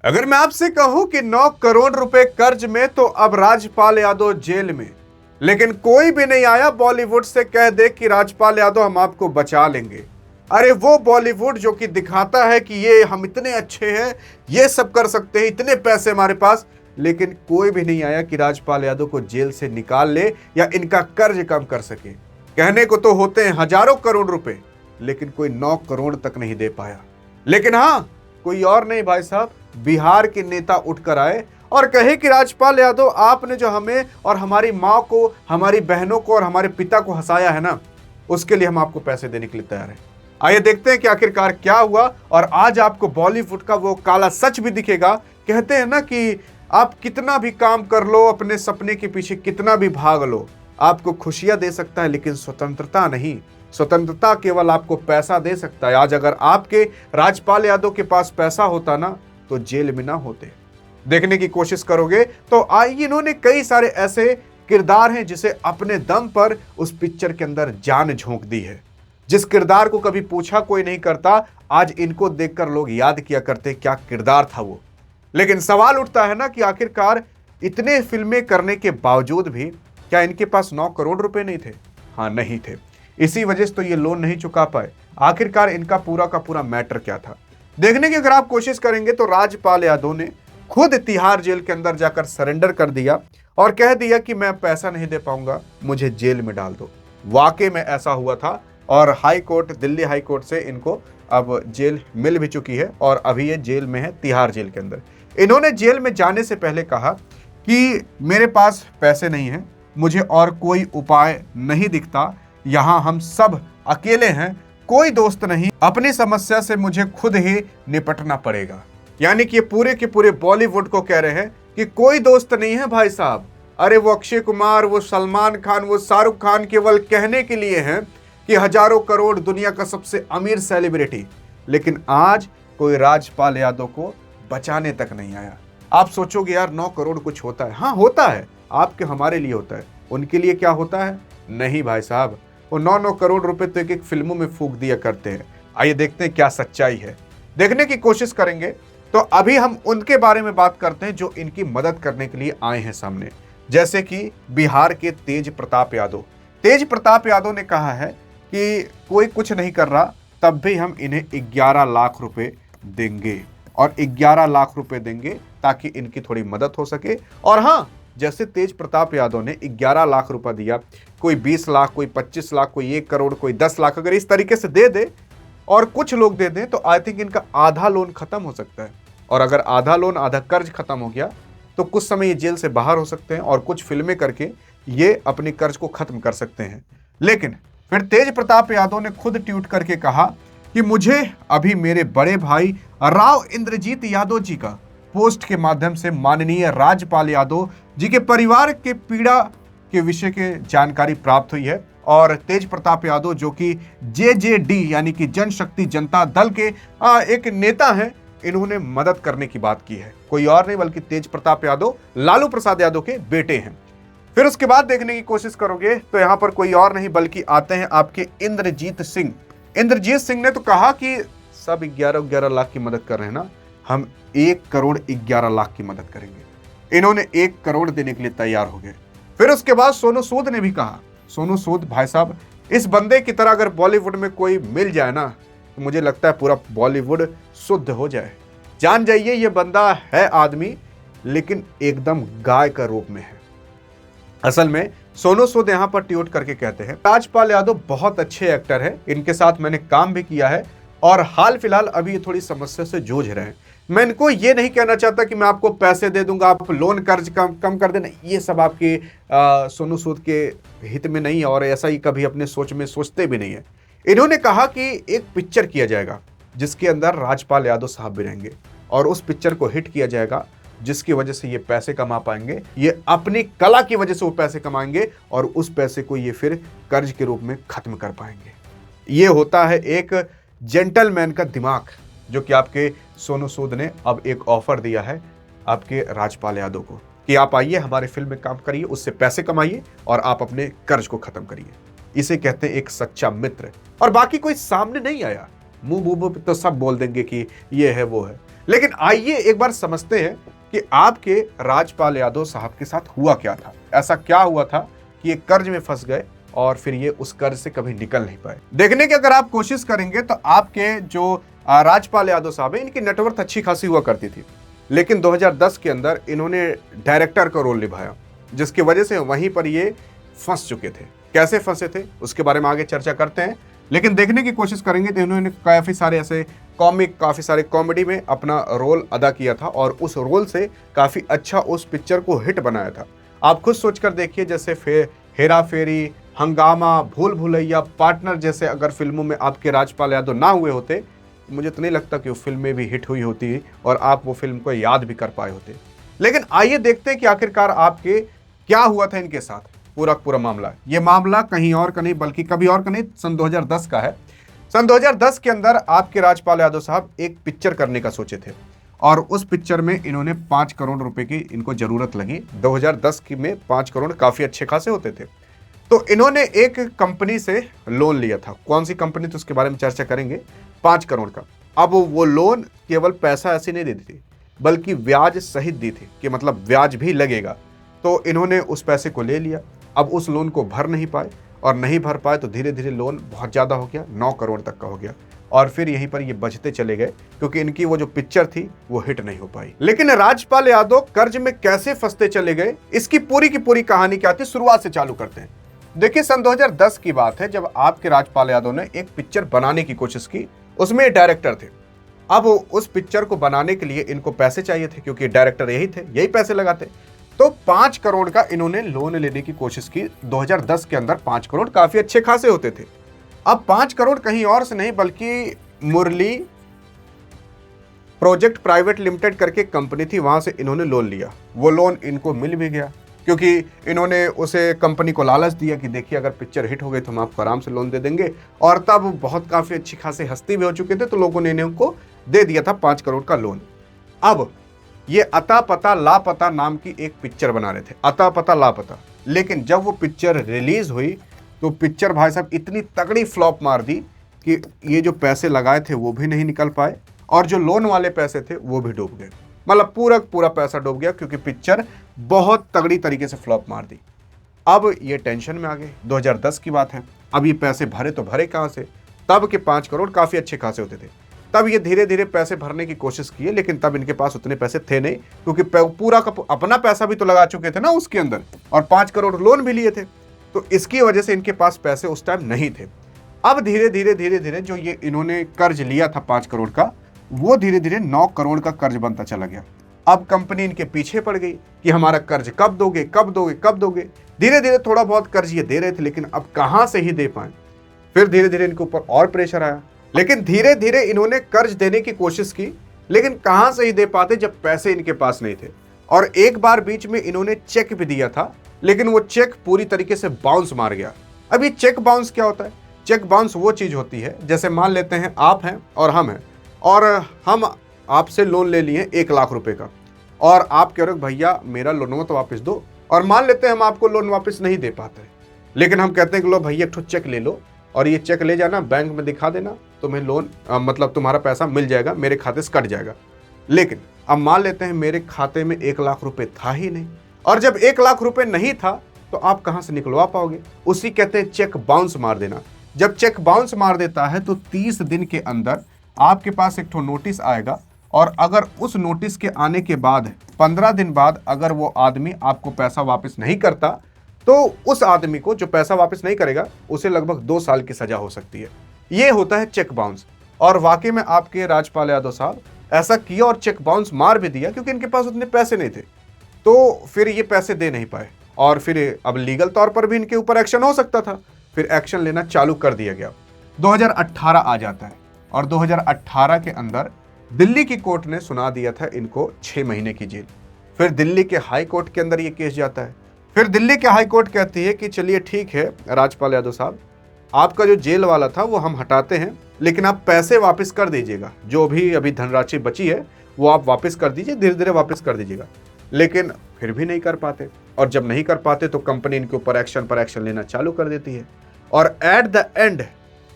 अगर मैं आपसे कहूं कि 9 करोड़ रुपए कर्ज में तो अब राजपाल यादव जेल में, लेकिन कोई भी नहीं आया बॉलीवुड से कह दे कि राजपाल यादव हम आपको बचा लेंगे। अरे वो बॉलीवुड जो कि दिखाता है कि ये हम इतने अच्छे हैं, ये सब कर सकते हैं, इतने पैसे हमारे पास, लेकिन कोई भी नहीं आया कि राजपाल यादव को जेल से निकाल ले या इनका कर्ज कम कर सके। कहने को तो होते हैं हजारों करोड़ रुपए, लेकिन कोई 9 करोड़ तक नहीं दे पाया। लेकिन हां, कोई और नहीं भाई साहब, बिहार के नेता उठकर आए और कहे कि राजपाल यादव, आपने जो हमें और हमारी माँ को, हमारी बहनों को और हमारे पिता को हंसाया है ना, उसके लिए हम आपको पैसे देने के लिए तैयार हैं। आइए देखते हैं कि आखिरकार क्या हुआ और आज आपको बॉलीवुड का वो काला सच भी दिखेगा। कहते हैं ना कि आप कितना भी काम कर लो, अपने सपने के पीछे कितना भी भाग लो, आपको खुशियां दे सकता है लेकिन स्वतंत्रता नहीं। स्वतंत्रता केवल आपको पैसा दे सकता है। आज अगर आपके राजपाल यादव के पास पैसा होता ना, तो जेल में ना होते। देखने की कोशिश करोगे तो आई इन्होंने कई सारे ऐसे किरदार हैं जिसे अपने दम पर उस पिक्चर के अंदर जान झोंक दी है। जिस किरदार को कभी पूछा कोई नहीं करता, आज इनको देखकर लोग याद किया करते क्या किरदार था वो। लेकिन सवाल उठता है ना कि आखिरकार इतने फिल्में करने के बावजूद भी क्या इनके पास 9 करोड़ रुपए नहीं थे? हाँ, नहीं थे। इसी वजह से तो ये लोन नहीं चुका पाए। आखिरकार इनका पूरा का पूरा मैटर क्या था, देखने की अगर आप कोशिश करेंगे तो राजपाल यादव ने खुद तिहाड़ जेल के अंदर जाकर सरेंडर कर दिया और कह दिया कि मैं पैसा नहीं दे पाऊंगा, मुझे जेल में डाल दो। वाकई में ऐसा हुआ था और high court, Delhi high court से इनको अब जेल मिल भी चुकी है और अभी ये जेल में है, तिहाड़ जेल के अंदर। इन्होंने जेल में जाने से पहले कहा कि मेरे पास पैसे नहीं है, मुझे और कोई उपाय नहीं दिखता, यहाँ हम सब अकेले हैं, कोई दोस्त नहीं, अपनी समस्या से मुझे खुद ही निपटना पड़ेगा। यानी कि ये पूरे के पूरे बॉलीवुड को कह रहे हैं कि कोई दोस्त नहीं है भाई साहब। अरे वो अक्षय कुमार, वो सलमान खान, वो शाहरुख खान केवल कहने के लिए हैं कि हजारों करोड़, दुनिया का सबसे अमीर सेलिब्रिटी, लेकिन आज कोई राजपाल यादव को बचाने तक नहीं आया। आप सोचोगे यार 9 करोड़ कुछ होता है? हाँ होता है, आपके हमारे लिए होता है, उनके लिए क्या होता है? नहीं भाई साहब, वो 9 करोड़ रुपए तो एक फिल्मों में फूंक दिया करते हैं। आइए देखते हैं क्या सच्चाई है, देखने की कोशिश करेंगे। तो अभी हम उनके बारे में बात करते हैं जो इनकी मदद करने के लिए आए हैं सामने, जैसे कि बिहार के तेज प्रताप यादव। तेज प्रताप यादव ने कहा है कि कोई कुछ नहीं कर रहा, तब भी हम इन्हें 11 लाख रुपए देंगे और 11 लाख रुपए देंगे ताकि इनकी थोड़ी मदद हो सके। और हाँ, जैसे तेज प्रताप यादव ने 11 लाख रुपए दिया, कोई 20 लाख, कोई 25 लाख, कोई 1 करोड़, कोई 10 लाख, अगर इस तरीके से दे दे और कुछ लोग दे दें तो आई थिंक इनका आधा लोन खत्म हो सकता है। और अगर आधा लोन, आधा कर्ज खत्म हो गया तो कुछ समय ये जेल से बाहर हो सकते हैं और कुछ फिल्में करके ये अपने कर्ज को खत्म कर सकते हैं। लेकिन फिर तेज प्रताप यादव ने खुद ट्वीट करके कहा कि मुझे अभी मेरे बड़े भाई राव इंद्रजीत यादव जी का पोस्ट के माध्यम से माननीय राजपाल यादव जी के परिवार के पीड़ा के विषय के जानकारी प्राप्त हुई है। और तेज प्रताप यादव जो कि जेजेडी यानी कि जनशक्ति जनता दल के एक नेता हैं, इन्होंने मदद करने की बात की है। कोई और नहीं बल्कि तेज प्रताप यादव लालू प्रसाद यादव के बेटे हैं। फिर उसके बाद देखने की कोशिश करोगे तो यहां पर कोई और नहीं बल्कि आते हैं आपके इंद्रजीत सिंह। इंद्रजीत सिंह ने तो कहा कि सब 11-11 लाख की मदद कर रहे हैं ना, हम 1 करोड़ 11 लाख की मदद करेंगे। इन्होंने 1 करोड़ देने के लिए तैयार हो गए। फिर उसके बाद सोनू सूद ने भी कहा। सोनू सूद भाई साहब, इस बंदे की तरह अगर बॉलीवुड में कोई मिल जाए ना, तो मुझे लगता है पूरा बॉलीवुड शुद्ध हो जाए। जान जाइए ये बंदा है आदमी, लेकिन एकदम गाय का रूप में है। असल में सोनू सूद यहाँ पर ट्वीट करके कहते हैं, राजपाल यादव बहुत अच्छे एक्टर हैं, इनके साथ मैंने काम भी किया है और हाल फिलहाल अभी ये थोड़ी समस्या से जूझ रहे हैं। मैं इनको ये नहीं कहना चाहता कि मैं आपको पैसे दे दूंगा, आप लोन कर्ज कम कर देना, ये सब आपके सोनू सूद के हित में नहीं है और ऐसा ही कभी अपने सोच में सोचते भी नहीं है। इन्होंने कहा कि एक पिक्चर किया जाएगा जिसके अंदर राजपाल यादव साहब भी रहेंगे और उस पिक्चर को हिट किया जाएगा, जिसकी वजह से ये पैसे कमा पाएंगे, ये अपनी कला की वजह से वो पैसे कमाएंगे और उस पैसे को ये फिर कर्ज के रूप में खत्म कर पाएंगे। ये होता है एक जेंटलमैन का दिमाग, जो कि आपके सोनू सूद ने अब एक ऑफर दिया है आपके राजपाल यादव को कि आप आइए हमारे फिल्म में काम करिए, उससे पैसे कमाइए और आप अपने कर्ज को खत्म करिए। इसे कहते हैं एक सच्चा मित्र। और बाकी कोई सामने नहीं आया, मुंह पे तो सब बोल देंगे कि ये है वो है, लेकिन आइए एक बार समझते हैं कि आपके राजपाल यादव साहब के साथ हुआ क्या था। ऐसा क्या हुआ था कि ये कर्ज में फंस गए और फिर ये उस कर्ज से कभी निकल नहीं पाए। देखने की अगर आप कोशिश करेंगे तो आपके जो राजपाल यादव साहब है, इनकी नेटवर्थ अच्छी खासी हुआ करती थी, लेकिन 2010 के अंदर इन्होंने डायरेक्टर का रोल निभाया, जिसकी वजह से वहीं पर ये फंस चुके थे। कैसे फंसे थे उसके बारे में आगे चर्चा करते हैं, लेकिन देखने की कोशिश करेंगे तो इन्होंने काफ़ी सारे ऐसे काफ़ी सारे कॉमेडी में अपना रोल अदा किया था और उस रोल से काफ़ी अच्छा उस पिक्चर को हिट बनाया था। आप खुद सोचकर देखिए, जैसे हेरा फेरी, हंगामा, भूल भुलैया, पार्टनर जैसे अगर फिल्मों में आपके राजपाल यादव ना हुए होते, मुझे तो नहीं लगता कि वो फिल्में भी हिट हुई होती और आप वो फिल्म को याद भी कर पाए होते। लेकिन आइए देखते हैं कि आखिरकार आपके क्या हुआ था इनके साथ। पूरा मामला, ये मामला कहीं और का नहीं बल्कि कभी और का नहीं, सन 2010 का है। सन 2010 के अंदर आपके राजपाल यादव साहब एक पिक्चर करने का सोचे थे और उस पिक्चर में इन्होंने 5 करोड़ रुपए की इनको जरूरत लगी। 2010 की में 5 करोड़ काफी अच्छे खासे होते थे। तो इन्होंने एक कंपनी से लोन लिया था। कौन सी कंपनी, तो उसके बारे में चर्चा करेंगे। 5 करोड़ का। अब वो लोन केवल पैसा ऐसी नहीं देती थी बल्कि ब्याज सहित दी थी, कि मतलब ब्याज भी लगेगा। तो इन्होंने उस पैसे को ले लिया। अब उस लोन को भर नहीं पाए और नहीं भर पाए तो धीरे धीरे लोन बहुत ज़्यादा हो गया, 9 करोड़ तक का हो गया और फिर यहीं पर ये बचते चले गए क्योंकि इनकी वो जो पिक्चर थी वो हिट नहीं हो पाई। लेकिन राजपाल यादव कर्ज में कैसे फंसते चले गए, इसकी पूरी की पूरी कहानी क्या थी, शुरुआत से चालू करते हैं। देखिए, सन 2010 की बात है जब आपके राजपाल यादव ने एक पिक्चर बनाने की कोशिश की। उसमें डायरेक्टर थे। अब उस पिक्चर को बनाने के लिए इनको पैसे चाहिए थे क्योंकि डायरेक्टर यही थे, यही पैसे लगाते। तो 5 करोड़ का इन्होंने लोन लेने की कोशिश की। 2010 के अंदर 5 करोड़ काफी अच्छे खासे होते थे। अब 5 करोड़ कहीं और से नहीं बल्कि मुरली प्रोजेक्ट प्राइवेट लिमिटेड करके कंपनी थी, वहां से इन्होंने लोन लिया। वो लोन इनको मिल भी गया क्योंकि इन्होंने उसे कंपनी को लालच दिया कि देखिए अगर पिक्चर हिट हो गई तो हम आपको आराम से लोन दे देंगे। और तब बहुत काफी अच्छी खासी हस्ती भी हो चुके थे तो लोगों ने इनको दे दिया था 5 करोड़ का लोन। अब ये अता पता लापता नाम की एक पिक्चर बना रहे थे, अता पता लापता। लेकिन जब वो पिक्चर रिलीज हुई तो पिक्चर भाई साहब इतनी तगड़ी फ्लॉप मार दी कि ये जो पैसे लगाए थे वो भी नहीं निकल पाए और जो लोन वाले पैसे थे वो भी डूब गए। मतलब पूरा पैसा डूब गया क्योंकि पिक्चर बहुत तगड़ी तरीके से फ्लॉप मार दी। अब ये टेंशन में आ गए। 2010 की बात है। अब ये पैसे भरे तो भरे कहाँ से? तब के 5 करोड़ काफी अच्छे खासे होते थे। तब ये धीरे धीरे पैसे भरने की कोशिश किए, लेकिन तब इनके पास उतने पैसे थे नहीं क्योंकि पूरा का अपना पैसा भी तो लगा चुके थे ना उसके अंदर और 5 करोड़ लोन भी लिए थे। तो इसकी वजह से इनके पास पैसे उस टाइम नहीं थे। अब धीरे धीरे जो ये इन्होंने कर्ज लिया था 5 करोड़ का, वो धीरे धीरे 9 करोड़ का कर्ज बनता चला गया। अब कंपनी इनके पीछे पड़ गई कि हमारा कर्ज कब दोगे, कब दोगे, कब दोगे। धीरे धीरे थोड़ा बहुत कर्ज ये दे रहे थे, लेकिन अब कहां से ही दे पाए। फिर धीरे धीरे इनके ऊपर और प्रेशर आया, लेकिन धीरे धीरे इन्होंने कर्ज देने की कोशिश की, लेकिन कहां से ही दे पाते जब पैसे इनके पास नहीं थे। और एक बार बीच में इन्होंने चेक भी दिया था, लेकिन वो चेक पूरी तरीके से बाउंस मार गया। अब ये चेक बाउंस क्या होता है? चेक बाउंस वो चीज होती है, जैसे मान लेते हैं आप हैं और हम हैं और हम आपसे लोन ले लिए 1 लाख रुपए का और आप कह रहे हो भैया मेरा लोन तो वापस दो, और मान लेते हैं हम आपको लोन वापस नहीं दे पाते, लेकिन हम कहते हैं कि लो भैया एक ठो चेक ले लो और ये चेक ले जाना बैंक में दिखा देना, तुम्हें लोन मतलब तुम्हारा पैसा मिल जाएगा, मेरे खाते से कट जाएगा। लेकिन अब मान लेते हैं मेरे खाते में 1 लाख रुपए था ही नहीं, और जब 1 लाख रुपए नहीं था तो आप कहां से निकलवा पाओगे? उसी कहते हैं चेक बाउंस मार देना। जब चेक बाउंस मार देता है तो 30 दिन के अंदर आपके पास एक ठो नोटिस आएगा, और अगर उस नोटिस के आने के बाद 15 दिन बाद अगर वो आदमी आपको पैसा वापस नहीं करता तो उस आदमी को जो पैसा वापस नहीं करेगा उसे लगभग 2 साल की सजा हो सकती है। ये होता है चेक बाउंस। और वाकई में आपके राजपाल यादव साहब ऐसा किया और चेक बाउंस मार भी दिया क्योंकि इनके पास उतने पैसे नहीं थे। तो फिर ये पैसे दे नहीं पाए और फिर अब लीगल तौर पर भी इनके ऊपर एक्शन हो सकता था। फिर एक्शन लेना चालू कर दिया गया। 2018 आ जाता है और 2018 के अंदर दिल्ली की कोर्ट ने सुना दिया था इनको 6 महीने की जेल। फिर दिल्ली के हाई कोर्ट के अंदर ये केस जाता है। फिर दिल्ली के हाई कोर्ट कहती है कि चलिए ठीक है राजपाल यादव साहब, आपका जो जेल वाला था वो हम हटाते हैं, लेकिन आप पैसे वापस कर दीजिएगा, जो भी अभी धनराशि बची है वो आप वापस कर दीजिए, धीरे धीरे वापस कर दीजिएगा। लेकिन फिर भी नहीं कर पाते, और जब नहीं कर पाते तो कंपनी इनके ऊपर एक्शन पर एक्शन लेना चालू कर देती है। और एट द एंड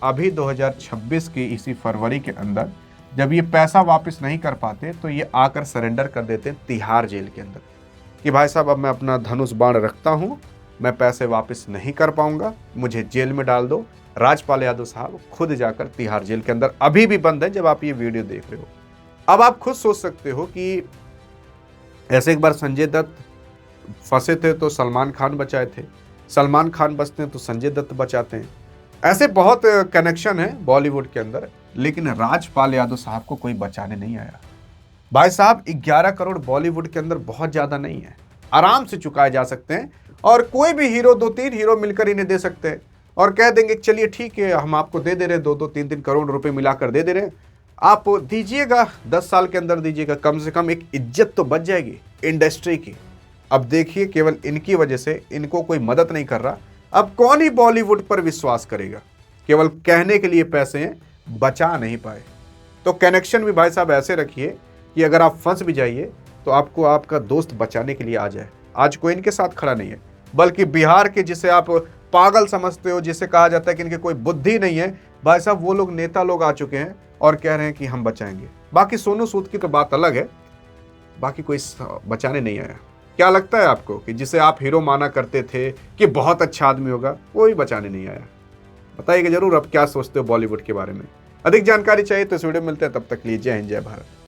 अभी 2026 की इसी फरवरी के अंदर जब ये पैसा वापस नहीं कर पाते तो ये आकर सरेंडर कर देते हैं तिहाड़ जेल के अंदर कि भाई साहब अब मैं अपना धनुष बाण रखता हूँ, मैं पैसे वापस नहीं कर पाऊंगा, मुझे जेल में डाल दो। राजपाल यादव साहब खुद जाकर तिहाड़ जेल के अंदर अभी भी बंद है जब आप ये वीडियो देख रहे हो। अब आप खुद सोच सकते हो कि ऐसे एक बार संजय दत्त फंसे थे तो सलमान खान बचाए थे, सलमान खान बचते हैं तो संजय दत्त बचाते हैं। ऐसे बहुत कनेक्शन है बॉलीवुड के अंदर, लेकिन राजपाल यादव साहब को कोई बचाने नहीं आया। भाई साहब 11 करोड़ बॉलीवुड के अंदर बहुत ज्यादा नहीं है, आराम से चुकाए जा सकते हैं और कोई भी हीरो 2-3 हीरो मिलकर इन्हें दे सकते हैं और कह देंगे चलिए ठीक है हम आपको दे दे रहे हैं 2-3 करोड़ रुपए मिलाकर दे दे रहे हैं, आप दीजिएगा, 10 साल के अंदर दीजिएगा, कम से कम एक इज्जत तो बच जाएगी इंडस्ट्री की। अब देखिए केवल इनकी वजह से इनको कोई मदद नहीं कर रहा, अब कौन ही बॉलीवुड पर विश्वास करेगा। केवल कहने के लिए पैसे हैं, बचा नहीं पाए। तो कनेक्शन भी भाई साहब ऐसे रखिए कि अगर आप फंस भी जाइए तो आपको आपका दोस्त बचाने के लिए आ जाए। आज कोई इनके साथ खड़ा नहीं है, बल्कि बिहार के जिसे आप पागल समझते हो, जिसे कहा जाता है कि इनके कोई बुद्धि नहीं है, भाई साहब वो लोग नेता लोग आ चुके हैं और कह रहे हैं कि हम बचाएंगे। बाकी सोनू सूद की तो बात अलग है, बाकी कोई बचाने नहीं आया। क्या लगता है आपको कि जिसे आप हीरो माना करते थे कि बहुत अच्छा आदमी होगा, कोई बचाने नहीं आया? बताइएगा जरूर आप क्या सोचते हो बॉलीवुड के बारे में। अधिक जानकारी चाहिए तो इस वीडियो में मिलते हैं, तब तक लीजिए जय हिंद जय भारत।